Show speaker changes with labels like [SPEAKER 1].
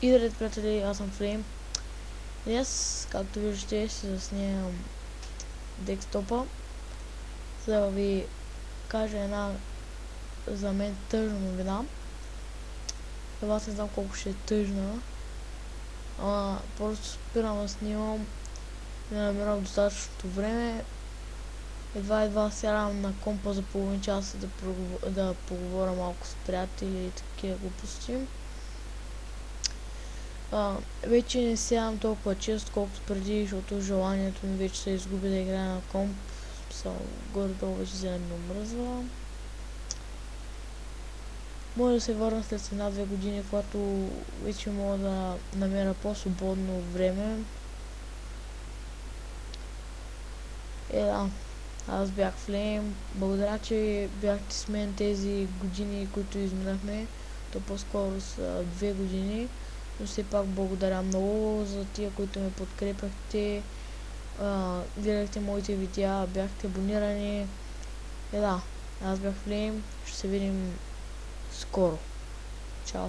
[SPEAKER 1] И ред, приятели, аз съм Флейм. Днес, както виждате, ще заснемам декстопа, за да ви кажа една за мен тъжна новина. Аз не знам колко ще е тъжна. Просто спирам да снимам, не намирам достатъчното време. Едва сядам на компа за половин час да поговоря малко с приятели и такива глупости. Вече не сядам толкова често, колкото преди, защото желанието ми вече се изгуби да играя на комп. Горе-долу вече зеле ми омръзва. Може да се върна след 1-2 години, когато вече мога да намеря по-свободно време. Аз бях Флейм. Благодаря, че бяхте с мен тези години, които изминахме. То по-скоро са 2 години. Но все пак благодаря много за тия, които ме подкрепяхте. Гледахте моите видеа, бяхте абонирани. Аз бях Флейм. Ще се видим скоро. Чао!